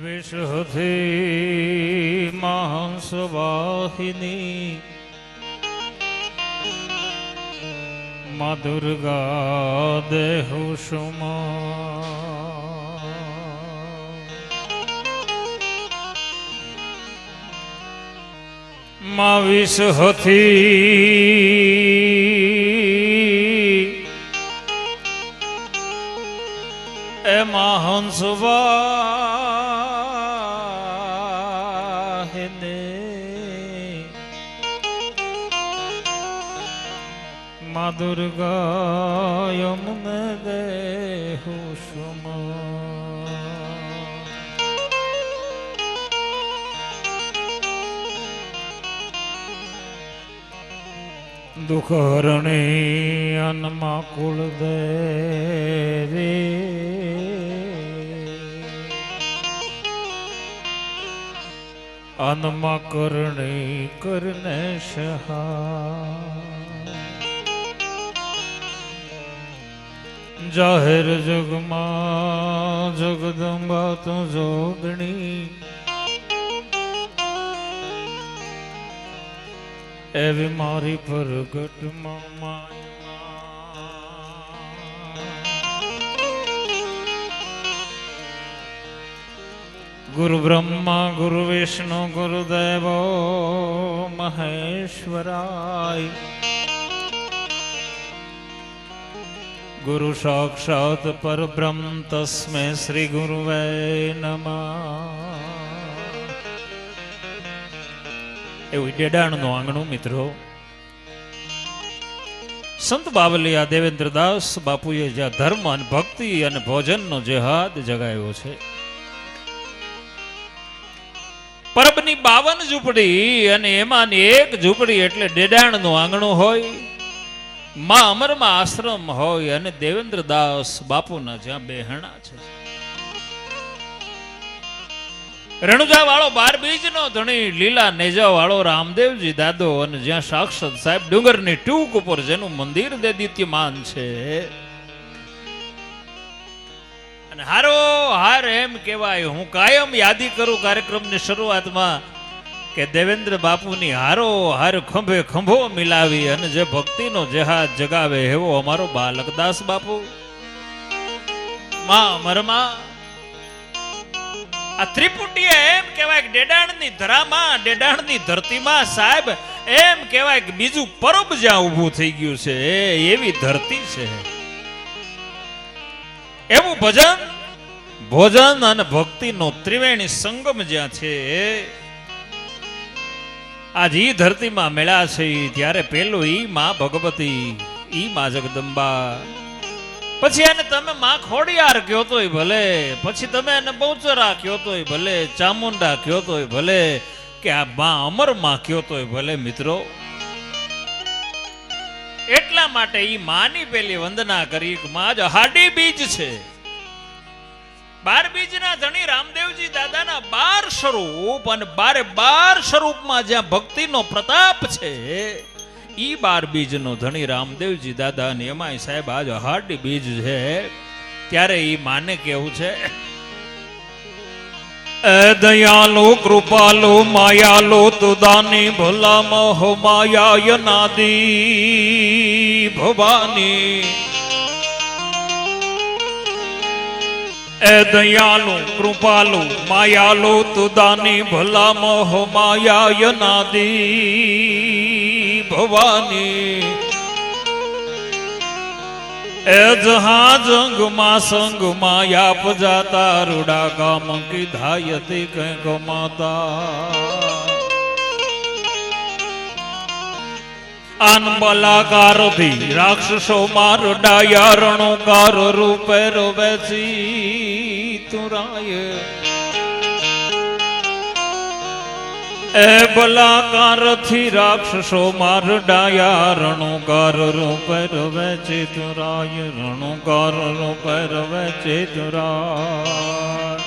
વિષહથી મહાંસવાહિની મા દુર્ગા દેહુષમા મા વિષહથી એમાં હંસવાહિની મા દુર્ગા યમને દેહુષમા દુઃખ હરણી અન્મા કુળ દેવી અન્મા કરણી કરને સહા જાહેર જગમાં જગદંબા તો જોગણી એવી મારી પ્રગટમાં ગુરુ બ્રહ્મા ગુરુ વિષ્ણુ ગુરુદેવો મહેશ્વરાય ગુરુ સાક્ષાત પરબ્રહ્મ તસ્મે શ્રી ગુરુવે નમઃ. એવું ડેડાણનું આંગણું મિત્રો સંત બાવલિયા દેવેન્દ્રદાસ બાપુએ જ્યાં ધર્મ અને ભક્તિ અને ભોજનનો જેહાદ જગાવ્યો છે. પરબની 52 ઝૂંપડી અને એમાંની એક ઝૂંપડી એટલે ડેડાણનું આંગણું હોય, માં અમરમાં આશ્રમ હોય અને દેવેન્દ્રદાસ બાપુના જ્યાં બેહણા છે. રણુજા વાળો 12 બીજનો ધણી લીલા નેજા વાળો રામદેવજી દાદો અને જ્યાં સાક્ષાત સાહેબ ડુંગરની ટૂંક ઉપર જેનું મંદિર દૈદિત્યમાન છે. અને હારો હાર એમ કહેવાય, હું કાયમ યાદી કરું કાર્યક્રમની શરૂઆતમાં કે દેવેન્દ્ર બાપુની હારો હાર ખંભે ખંભો મિલાવી અને જે ભક્તિનો જેહાદ જગાવે એવો અમારો બાલકદાસ બાપુ માં અમરમાં. આ ત્રિપુટીએ એમ કહેવાય કે ડેડાણની ધરામાં ડેડાણની ધરતીમાં સાહેબ એમ કહેવાય કે બીજું પરબ જ્યાં ઊભું થઈ ગયું છે એવી ધરતી છે. એવું ભજન ભોજન અને ભક્તિનો ત્રિવેણી સંગમ જ્યાં છે આજ ઈ ધરતીમાં મેળા છે. ત્યારે પેલું ઈ માં ભગવતી, ઈ માં જગદંબા, પછી એને તમે માં ખોડિયાર કયો તોય ભલે, પછી તમે એને બહુચરા કયો તોય ભલે, ચામુંડા કયો તોય ભલે, કે આ માં અમરમાં કયો તોય ભલે મિત્રો. એટલા માટે ઈ માની પેલી વંદના કરી કે માં જ હાડી બીજ છે. 12 બીજના ધણી રામદેવજી દાદાના 12 સ્વરૂપ અને 12 સ્વરૂપમાં જ્યાં ભક્તિનો પ્રતાપ છે ઈ 12 બીજનો ધણી રામદેવજી દાદા ને એમાંય સાહેબ આજ હાડી બીજ છે. ત્યારે ઈ માને કેવું છે, એ દયાલુ કૃપાલુ માયાલુ તુદાની ભલા મોહ માયા નાદી ભવાની. એ દયાલુ કૃપાલુ માયાલુ તુદાની ભલા મોહ માયા નાદી ભવાની. એ જહા જંગમાં સંગમાં યાપ જાતા રૂડા ગામ કીધાયતી કંઈક માતા. આન બલાકારથી રાક્ષસો માર ડાયા રણોકાર રૂપે રવેચી તુરાય. એ બલાકારથી રાક્ષસો માર ડાયા રણોકાર રૂપે રવેચી તુરાય. રણોકાર રૂપે રવેચી તુરાય.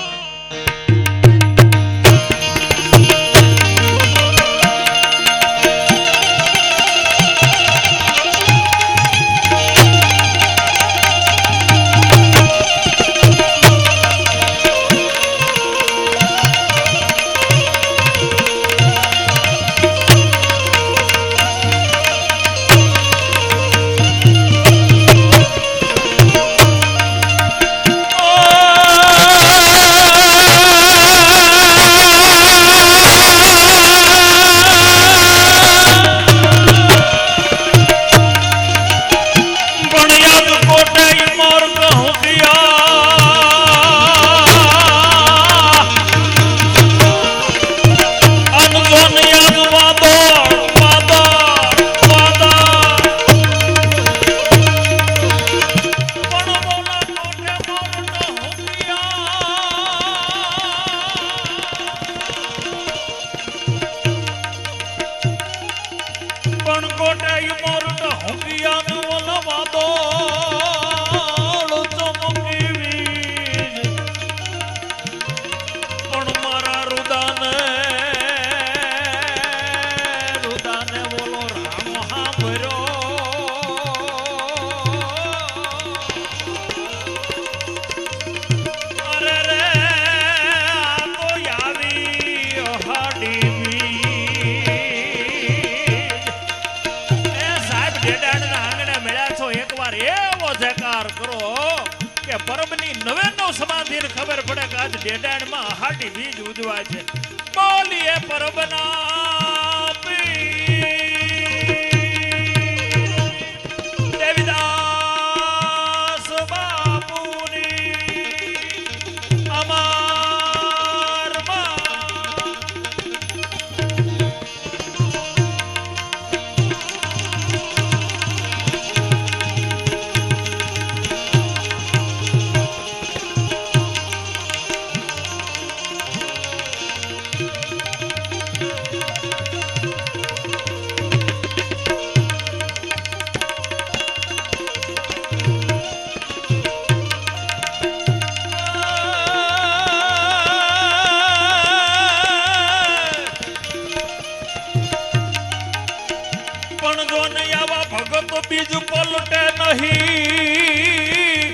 એવો જયકાર કરો કે પરબની 99 સમાધિને ખબર પડે કે આજ ડેડાણમાં હાડી બીજ ઉજવાય છે. બોલીએ પરબના દેવીદાસ બાપુની અમાર બીજું પલટે નહીં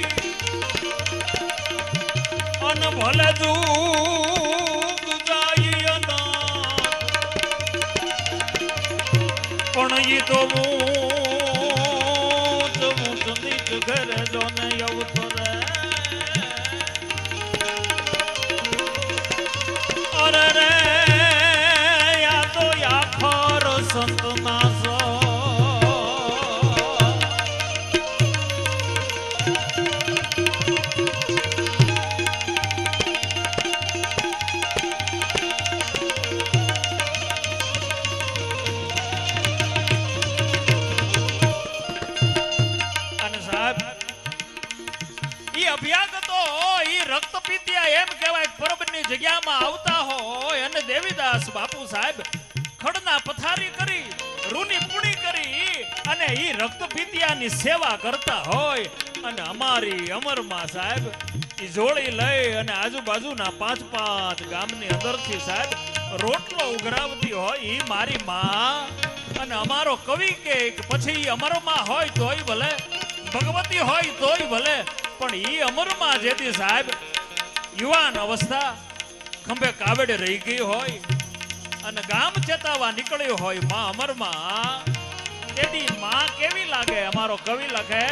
અન ભલે જૂગ જાય પણ ઈ તો મૂચ નીચ ઘરે જોને અવતરે અરે રે યા તો આખર સંત ના જગ્યામાં આવતા હોય અને દેવીદાસ બાપુ સાહેબ ખડના પથારી કરી રૂની પૂણી કરી અને ઈ રક્તપીતિયાની સેવા કરતા હોય અને અમારી અમરમાં સાહેબ ઈ જોડી લઈ અને આજુબાજુના 5 ગામની અંદરથી સાહેબ રોટલો ઉઘરાવતી હોય ઈ મારી માં અને અમારો કવિ કે પછી ઈ અમરમાં હોય તોય ભલે ભગવતી હોય તોય ભલે પણ ઈ અમરમાં જેથી સાહેબ યુવાન અવસ્થા ખંભે કાવડે રહી ગઈ હોય અને ગામ ચેતાવા નીકળ્યો હોય માં અમરમાં તેથી માં કેવી લાગે અમારો કવિ લખે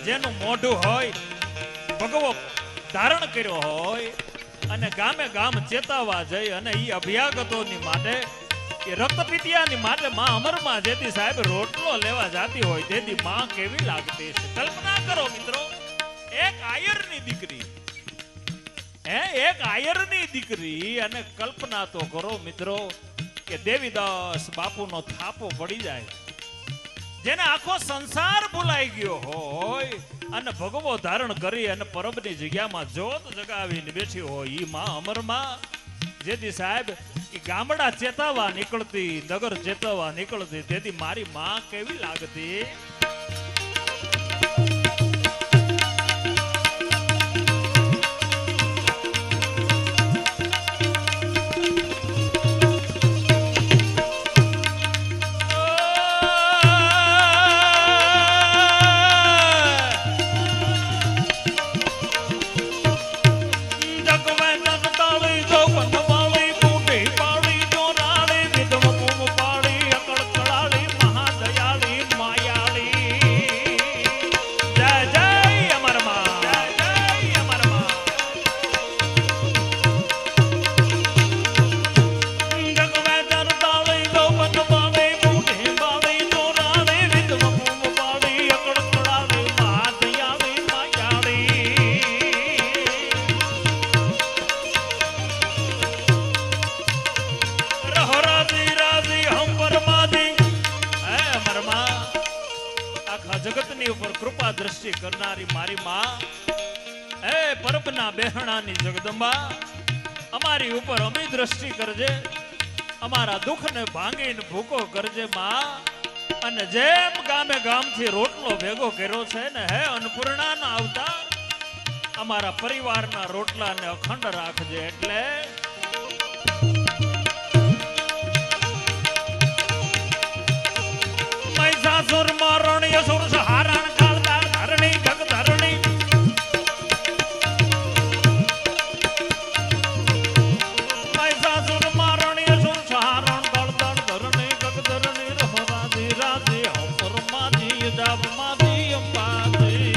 જેનું મોઢું હોય ભગવો ધારણ કર્યો હોય અને ગામે ગામ ચેતાવા જઈ અને ઈ અભ્યાગતોની માટે એ રક્તપીતિયાની માટે માં અમરમાં જેથી સાહેબ રોટલો લેવા જાતી હોય તેથી માં કેવી લાગતી છે કલ્પના કરો મિત્રો એક આયરની દીકરી એક આયરની દીકરી અને કલ્પના તો કરો મિત્રો કે દેવીદાસ બાપુનો થાપો પડી જાય જેને આખો સંસાર ભૂલાઈ ગયો હોય અને ભગવો ધારણ કરી અને પરબની જગ્યામાં જોત જગાવીને બેઠી હોય ઈ માં અમરમાં જેથી સાહેબ ઈ ગામડા ચેતાવા નીકળતી નગર ચેતાવા નીકળતી તેથી મારી માં કેવી લાગતી જગતની ઉપર કૃપા દ્રષ્ટિ કરનારી મારી માં હે પરબના બેહણાની જગદંબા અમારી ઉપર અમી દ્રષ્ટિ કરજે અમારા દુઃખને ભાંગીને ભૂકો કરજે માં અને જેમ ગામે ગામથી રોટલો ભેગો કર્યો છે ને હે અન્નપૂર્ણાના આવતા અમારા પરિવારના રોટલાને અખંડ રાખજે. એટલે મહિષાસુર મરણ યસુર સહારણ કાળદાર ધરણી જગ ધરણી મહિષાસુર મરણ યસુર સહારણ કાળદાર ધરણી જગ ધરણી રહરાજી રાજી હમરમાજી જાબમાજી અંબાજી.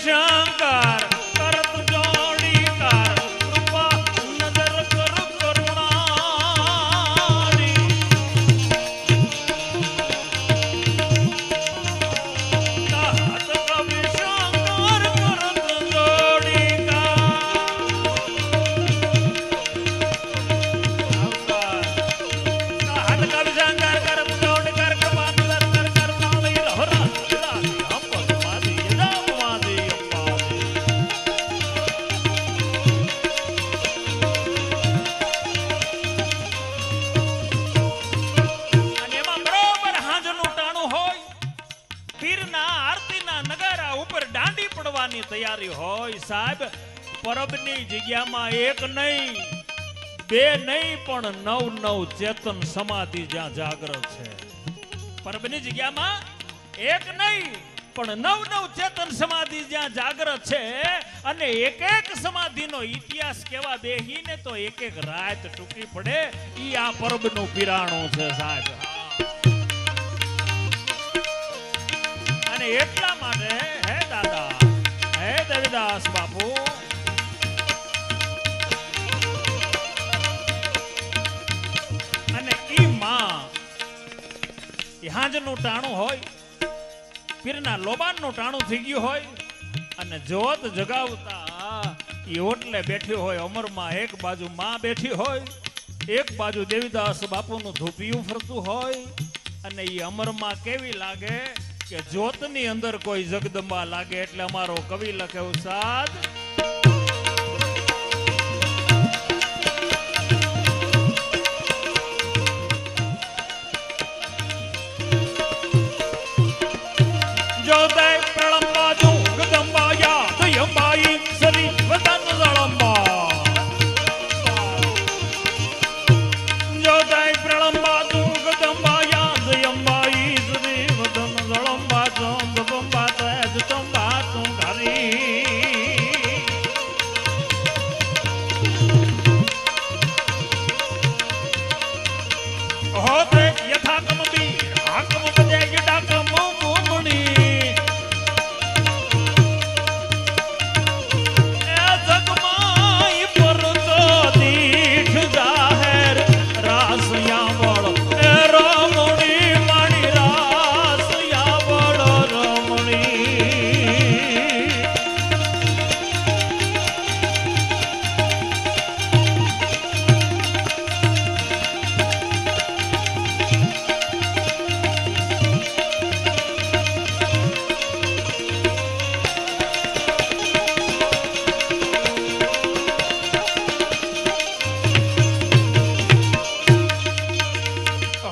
શંકર કરત જોડી કર કૃપા નજર કર કરુણાની હાથ કવિ શંકર કરત જોડી હાથ કવિ શંકર કરત જોડી કર કૃપા નજર કર કરુણાની રહરા તૈયારી હોય સાહેબ. પરબની જગ્યામાં એક નહીં બે નહીં પણ 9 ચેતન સમાધિ જ્યાં જાગ્રત છે. પરબની જગ્યામાં એક નહીં પણ 9 ચેતન સમાધિ જ્યાં જાગ્રત છે. અને એક સમાધિનો ઇતિહાસ કેવા બેહીને તો એક રાત ટૂંકી પડે. ઈ આ પરબનું પીરાણું છે સાહેબ. અને એટલા માટે હે દાદા હે દેવીદાસ બાપુ અને ઈ માં હાંજનું ટાણું હોય પીરના લોબાનનું ટાણું થઈ ગયું હોય અને જોત જગાવતા ઈ ઓટલે બેઠી હોય અમરમાં. એક બાજુ માં બેઠી હોય એક બાજુ દેવીદાસ બાપુનું ધૂપિયું ફરતું હોય. અને ઈ અમરમાં કેવી લાગે કે જ્યોતની અંદર કોઈ જગદંબા લાગે. એટલે અમારો કવિ લખે ઉસાદ જ્યોતય પ્રળંબા જગદંબા યાદ અંબાઈ સરી વતન જળંબા જ્યોતય પ્રળંબા જગદંબા યાદ અંબાઈ સરી વતન જળંબા ચંદ બંબા તેજ ચંબા તું ઘરી હોતે યથાકમ બી હાકમ બજે ડાકમ મુમણી એ જગમાઈ પર તો દીઠ જાહેર રાસયા વળ એ રમણી માણી રાસયા વળ રમણી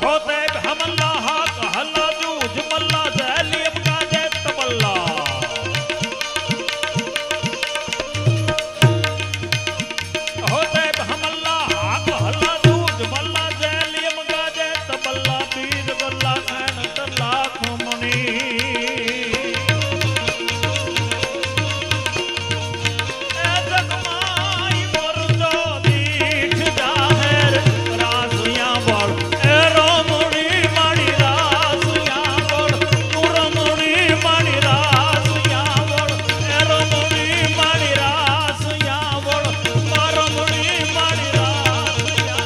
होते हमला हाथ हल्ला जूझ मल्ला जहलियम गाजे तबल्ला होते हमला हाथ हल्ला जूझ मल्ला जहलियम गाजे तबल्ला पीर गल्ला नैन तल्ला खमणी ए जगमाई पर जो दीठ जाहेर रासियां बड़ ए रमणी माणी रासियां बड़ તું રમણી માણી રાસિયાં બળ એ રમણી માણી રાસિયાં બળ રમણી માણી રાસિયાં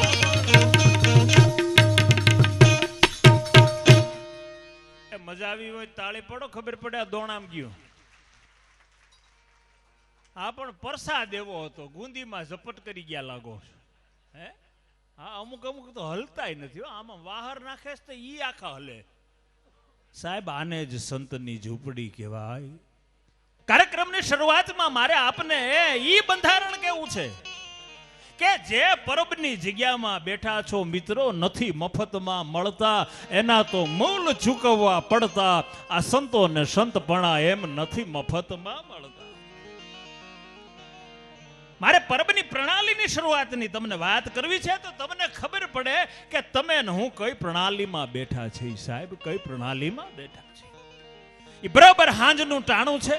એ મજા આવી હોય તાળી પડો ખબર પડે આ દોણામ ગયું. આ પણ પ્રસાદ એવો હતો, ગુંદીમાં ઝપટ કરી ગયા લાગો હે. હા, અમુક અમુક તો હલતાય નથી હો. આમાં વાહર નાખે તો ઈ આખા હલે. સાહેબ, આને જ સંતની ઝૂંપડી કહેવાય. કાર્યક્રમની શરૂઆતમાં મારે આપને ઈ બંધારણ કેવું છે કે જે પરબની જગ્યામાં બેઠા છો મિત્રો, નથી મફતમાં મળતા, એના તો મૂલ ચૂકવવા પડતા. આ સંતો ને સંતપણા એમ નથી મફતમાં મળતા. મારે પરબની પ્રણાલીની શરૂઆતની તમને વાત કરવી છે તો તમને ખબર પડે કે તમે ને હું કઈ પ્રણાલીમાં બેઠા છે. સાહેબ, કઈ પ્રણાલીમાં બેઠા છે. એ બરાબર હાંજનું ટાણું છે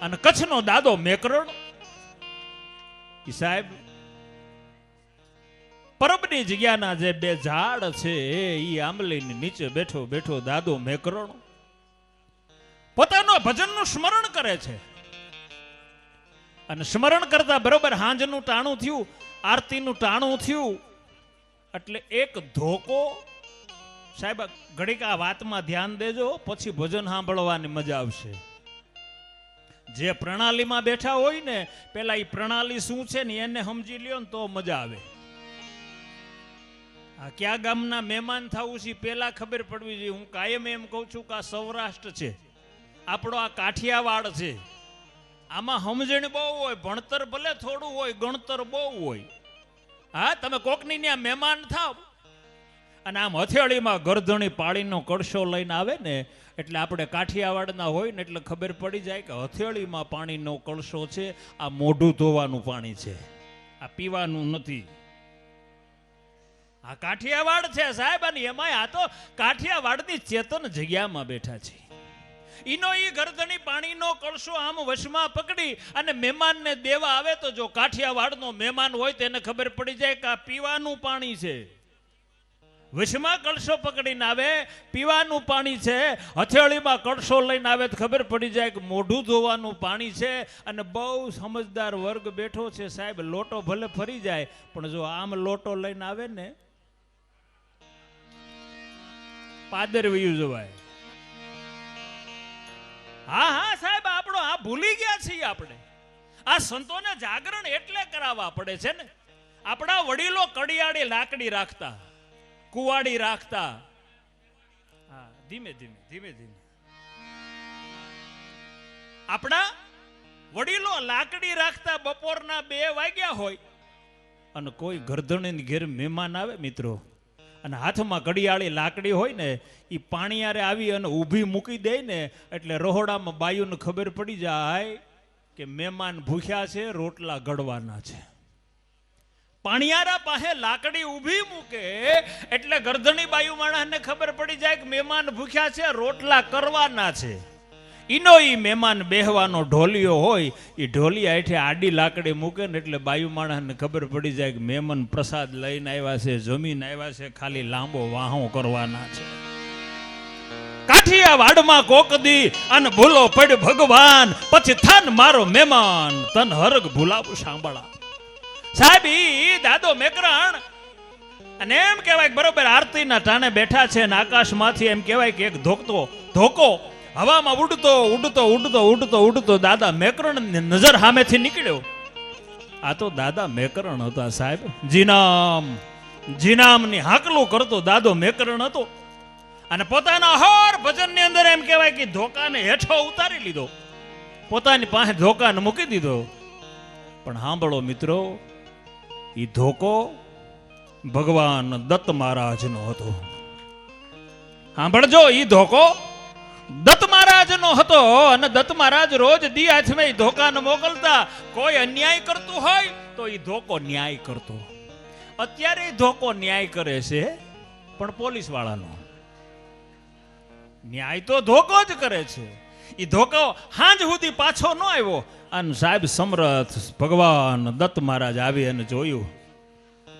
અને કચ્છનો દાદો મેકરણ. સાહેબ, પરબની જગ્યાના જે બે ઝાડ છે એ આંબલીની નીચે બેઠો બેઠો દાદો મેકરણ પોતાનો ભજનનું સ્મરણ કરે છે. અને સ્મરણ કરતા બરોબર હાંજનું ટાણું થયું, આરતીનું ટાણું થયું, એટલે એક ધોકો. સાહેબ, ઘડીક આ વાતમાં ધ્યાન દેજો, પછી ભજન સાંભળવાની મજા આવશે. જે પ્રણાલીમાં બેઠા હોય ને, પેલા એ પ્રણાલી શું છે ને એને સમજી લ્યો ને તો મજા આવે. આ કયા ગામના મહેમાન થવું છે પેલા ખબર પડવી જોઈએ. હું કાયમ એમ કહું છું કે આ સૌરાષ્ટ્ર છે, આપણો આ કાઠિયાવાડ છે. આમાં સમજણ બહુ હોય, ભણતર ભલે થોડું હોય, ગણતર બહુ હોય. હા, તમે કોકની ત્યાં મહેમાન થાવ અને આમ હથેળીમાં ગરધણી પાણીનો કળશો લઈને આવે ને, એટલે આપણે કાઠિયાવાડના હોય ને એટલે ખબર પડી જાય કે હથેળીમાં પાણીનો કળશો છે, આ મોઢું ધોવાનું પાણી છે, આ પીવાનું નથી. આ કાઠિયાવાડ છે સાહેબ. અને એમાંય આ તો કાઠિયાવાડની ચેતન જગ્યામાં બેઠા છે. ઈનો ઈ ગરદણી પાણીનો કળશો આમ વશમાં પકડી અને મહેમાનને દેવા આવે તો જો કાઠિયાવાડનો મહેમાન હોય તેને ખબર પડી જાય કે આ પીવાનું પાણી છે. વશમાં કળશો પકડીને આવે, પીવાનું પાણી છે. હથેળીમાં કળશો લઈને આવે તો ખબર પડી જાય કે મોઢું ધોવાનું પાણી છે. અને બહુ સમજદાર વર્ગ બેઠો છે સાહેબ. લોટો ભલે ફરી જાય પણ જો આમ લોટો લઈને આવે ને, પાદર વયું જવાય. હા હા સાહેબ, આપણો આ ભૂલી ગયા છીએ આપણે. આ સંતોને જાગરણ એટલે કરાવવા પડે છે ને. આપણા વડીલો કડિયાળી લાકડી રાખતા, કુવાડી રાખતા. હા, ધીમે ધીમે ધીમે ધીમે. આપણા વડીલો લાકડી રાખતા. બપોરના 2 વાગ્યા હોય અને કોઈ ગરધણી ઘેર મહેમાન આવે મિત્રો, અને હાથમાં કડિયાળી લાકડી હોય ને, એ પાણીયારે આવી અને ઊભી મૂકી દે ને, એટલે રહોડામાં બાયુને ખબર પડી જાય કે મહેમાન ભૂખ્યા છે, રોટલા ગળવાના છે. પાણીયારા પાસે લાકડી ઊભી મૂકે એટલે ગરધણી બાયુ માણસને ખબર પડી જાય કે મહેમાન ભૂખ્યા છે, રોટલા કરવાના છે. ઈનો ઈ મહેમાન બેહવાનો ઢોલિયો હોય, એ ઢોલિયા હેઠે આડી લાકડી મૂકે ને એટલે બાયુ માણસને ખબર પડી જાય કે મહેમાન પ્રસાદ લઈને આવ્યા છે, જમીન આવ્યા છે, ખાલી લાંબો વાહો કરવાના છે. કાઠિયાવાડમાં કોકદી અને ભૂલો પડ ભગવાન, પછી થાન મારો મહેમાન, તન હરગ ભૂલાવું સાંભળા. સાહેબ, ઈ દાદો મેકરણ અને એમ કહેવાય કે બરોબર આરતીના ટાણે બેઠા છે ને આકાશમાંથી એમ કહેવાય કે એક ધોકો હવામાં ઉડતો ઉડતો ઉડતો ઉડતો ઉડતો દાદા મેકરણ ની નજર સામેથી નીકળ્યો. આ તો દાદા મેકરણ હતા સાહેબ. જીનામની હાકલું કરતો દાદો મેકરણ હતો. અને પોતાના હર ભજનની અંદર એમ કહેવાય કે ધોકાને હેઠો ઉતારી લીધો, પોતાની પાસે ધોકાને મૂકી દીધો. પણ સાંભળો મિત્રો, ઈ ધોકો ભગવાન દત્ત મહારાજનો હતો. સાંભળજો, ઈ ધોકો દત્ત મહારાજનો હતો. અને દત્ત મહારાજ રોજ દી હાથમાં ધોકાને મોકલતા. કોઈ અન્યાય કરતું હોય તો ઈ ધોકો ન્યાય કરતો. અત્યારે ધોકો ન્યાય કરે છે પણ પોલીસ વાળાનો. ન્યાય તો ધોકો જ કરે છે. ઈ ધોકો હાંજ સુધી પાછો ન આવ્યો. અને સાહેબ સમર્થ ભગવાન દત્ત મહારાજ આવી અને જોયું.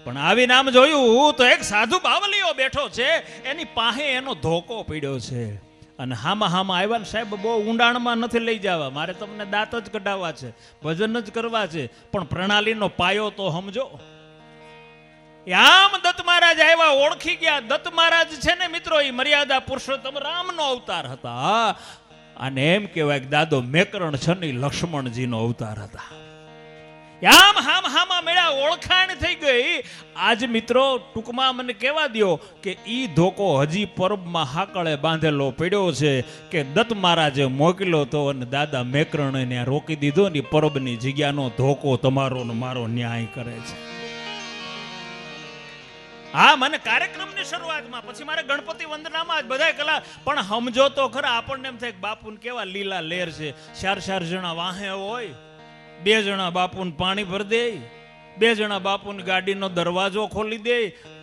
પણ આવીને આમ જોયું તો એક સાધુ બાવલીઓ બેઠો છે, એની પાસે એનો ધોકો પડ્યો છે. અને હામાં આવ્યા ને સાહેબ, બહુ ઊંડાણમાં નથી લઈ જવા, મારે તમને દાંત જ કઢાવવા છે, ભજન જ કરવા છે, પણ પ્રણાલીનો પાયો તો સમજો. આમ દત્ત મહારાજ આવ્યા, ઓળખી ગયા. દત્ત મહારાજ છે ને મિત્રો, એ મર્યાદા પુરુષોત્તમ રામનો અવતાર હતા. અને એમ કહેવાય કે દાદો મેકરણ છે ને લક્ષ્મણજીનો અવતાર હતા. આમ હામ હામા મેળા ઓળખાણ થઈ ગઈ. આજ મિત્રો ટૂંકમાં મને કહેવા દો કે ઈ ધોકો હજી પરબમાં હાકળે બાંધેલો પડ્યો છે કે દત્ત મહારાજે મોકલ્યો તો અને દાદા મેકરણને રોકી દીધો ને પરબની જગ્યાનો ધોકો તમારો ને મારો ન્યાય કરે છે. હા, મને કાર્યક્રમની શરૂઆતમાં પછી મારે ગણપતિ વંદનામાં જ બધાય કલા પણ સમજો તો ખરા. આપણને એમ થાય કે બાપુને કેવા લીલા લેર છે. 4 જણા વાહે હોય, 2 જણા બાપુને પાણી ભરી દે, 2 જણા બાપુની ગાડીનો દરવાજો ખોલી દે.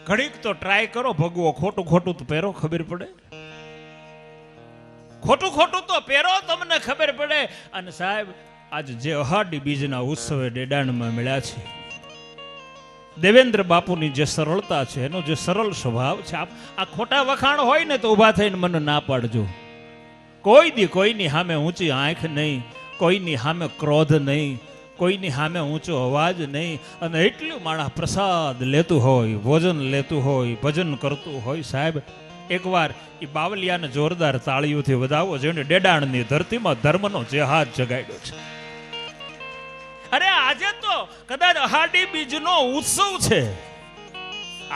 ઘડીક તો ટ્રાય કરો ભગવો, ખોટું ખોટું તો પહેરો, ખબર પડે. ખોટું ખોટું તો પહેરો, તમને ખબર પડે. અને સાહેબ આજ જે અહાડી બીજના ઉત્સવે ડેડાણમાં મળ્યા છે, દેવેન્દ્ર બાપુની જે સરળતા છે, એનો જે સરળ સ્વભાવ છે, આ ખોટા વખાણ હોય ને તો ઊભા થઈને મને ના પાડજો. કોઈ દી કોઈની સામે ઊંચી આંખ નહીં, કોઈની સામે ક્રોધ નહીં, કોઈની સામે ઊંચો અવાજ નહીં. અને એટલું માણસ પ્રસાદ લેતું હોય, ભોજન લેતું હોય, ભજન કરતું હોય, સાહેબ એકવાર એ બાવલિયાને જોરદાર તાળીઓથી વધાવો, જેને ડેડાણની ધરતીમાં ધર્મનો જેહાદ જગાડ્યો છે. અરે આજે તો કદાચ અહાડી બીજનો ઉત્સવ છે.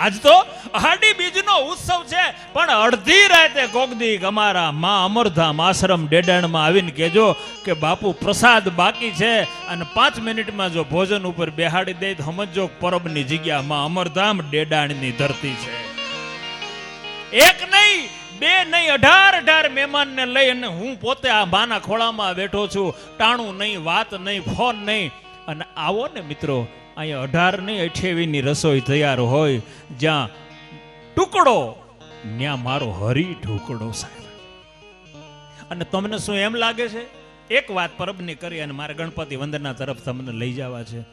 આજ તો અહાડી બીજનો ઉત્સવ છે, પણ અડધી રાતે કોકદી અમારા માં અમરધામ આશ્રમ ડેડાણમાં આવીને કહેજો કે બાપુ પ્રસાદ બાકી છે, અને 5 મિનિટમાં જો ભોજન ઉપર બેહાડી દે તો સમજો પરબની જગ્યા માં અમરધામ ડેડાણની ધરતી છે. એક નહીં, 2 નહીં, 18 મહેમાનને લઈ અને હું પોતે આ માના ખોળામાં બેઠો છું. ટાણું નહીં, વાત નહીં, ફોન નહીં. અને આવો ને મિત્રો, અહીંયા 18 નહીં 28 ની રસોઈ તૈયાર હોય. જ્યાં ટુકડો ત્યાં મારો હરી ઢુકડો સાહેબ. અને તમને શું એમ લાગે છે? એક વાત પરબની કરી અને મારે ગણપતિ વંદના તરફ તમને લઈ જવા છે.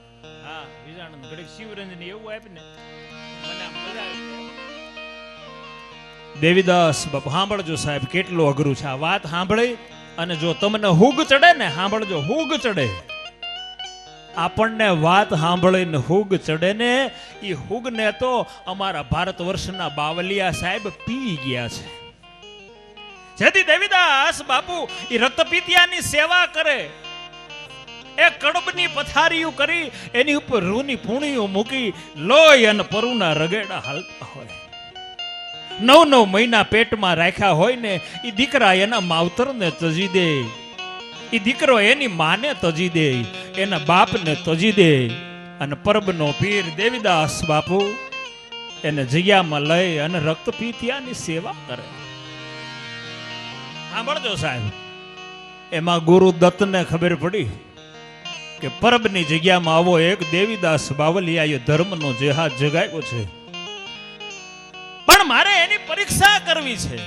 હા, વિજાણંદ ઘડીક શિવરંજની એવું આપીને મને આમ મજા આવી. દેવીદાસ બાપુ સાંભળજો સાહેબ, કેટલું અઘરું છે આ વાત સાંભળી. અને જો તમને હુગ ચડે ને, સાંભળજો, હુગ ચડે આપણને વાત સાંભળીને હુગ ચડે ને, એ હુગને તો અમારા ભારત વર્ષના બાવલિયા સાહેબ પી ગયા છે. જેથી દેવીદાસ બાપુ એ રક્તપીતિયાની સેવા કરે, એ કડબની પથારીઓ કરી, એની ઉપર રૂની પૂણીઓ મૂકી, લોહી અને પરુના રગેડા હાલતા હોય. 9 મહિના પેટમાં રાખ્યા હોય ને, એ દીકરા એના માવતરને તજી દે, એ દીકરો એની માને તજી દે, એના બાપને તજી દે. અને પરબનો પીર દેવીદાસ બાપુ એને જગ્યામાં લઈ અને રક્તપીતિયાની સેવા કરે. સાંભળજો સાહેબ, એમાં ગુરુ દત્તને ખબર પડી કે પરબની જગ્યામાં આવો એક દેવીદાસ બાવલિયાએ ધર્મનો જેહાદ જગાવ્યો છે, પણ મારે એની પરીક્ષા કરવી છે.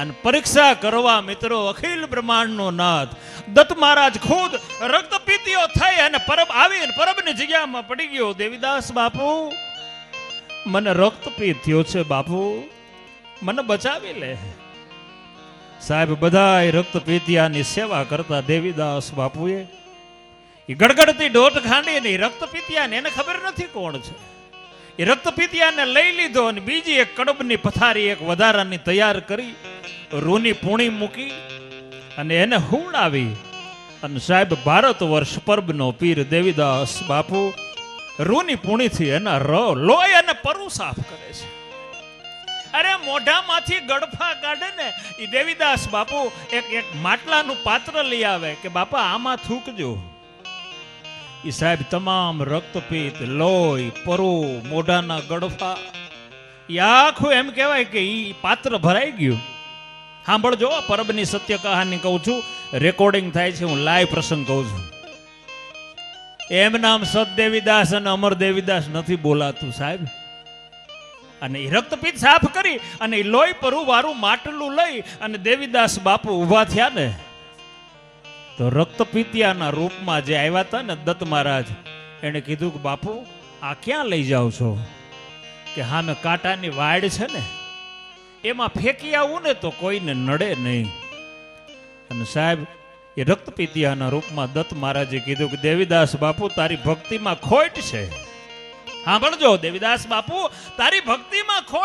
અને પરીક્ષા કરવા મિત્રો અખિલ બ્રહ્માંડનો નાથ દત્ત મહારાજ ખુદ રક્તપીતિયો થઈ અને પરબ આવી અને પરબની જગ્યામાં પડી ગયો. દેવીદાસ બાપુ, મને રક્તપીત થયો છે બાપુ, મને બચાવી લે. સાહેબ બધાય રક્તપીતિયાની સેવા કરતા દેવીદાસ બાપુએ એ ગડગડતી દોટ ખાંડી ને રક્તપીતિયાને એને ખબર નથી કોણ છે. એ રક્તપીતિયાને લઈ લીધો અને બીજી એક કડબની પથારી એક વધારાની તૈયાર કરી, રૂની પૂણી મૂકી અને એને હુવડાવી. અને સાહેબ ભારત વર્ષ પરબનો પીર દેવીદાસ બાપુ રૂની પૂણીથી એના લોહી અને પરુ સાફ કરે છે. અરે મોઢામાંથી ગડફા કાઢે ને એ દેવીદાસ બાપુ એક માટલાનું પાત્ર લઈ આવે કે બાપા આમાં થૂકજો. એ સાહેબ તમામ રક્તપીત, લોહી, પરુ, મોઢાના ગડફા, એ આખું એમ કહેવાય કે એ પાત્ર ભરાઈ ગયું. સાંભળજો, પરબની સત્ય કહાની કહું છું, રેકોર્ડિંગ થાય છે, હું લાઈવ પ્રસંગ કહું છું. એમ નામ સત દેવીદાસ અને અમર દેવીદાસ નથી બોલાતું સાહેબ. અને એ રક્તપીત સાફ કરી અને એ લોહી પરુ વાળું માટલું લઈ અને દેવીદાસ બાપુ ઊભા થયા ને, તો રક્તપીતિયાના રૂપમાં જે આવ્યા હતા ને દત્ત મહારાજ, એને કીધું કે બાપુ આ ક્યાં લઈ જાઓ છો? કે હા મેં કાંટાની વાડ છે ને એમાં ફેંકી આવું ને તો કોઈને નડે નહીં. અને સાહેબ એ રક્તપીતિયાના રૂપમાં દત્ત મહારાજે કીધું કે દેવીદાસ બાપુ તારી ભક્તિમાં ખોટ છે. સાંભળજો દેવીદાસ બાપુ, તારી ભક્તિમાં ખોટ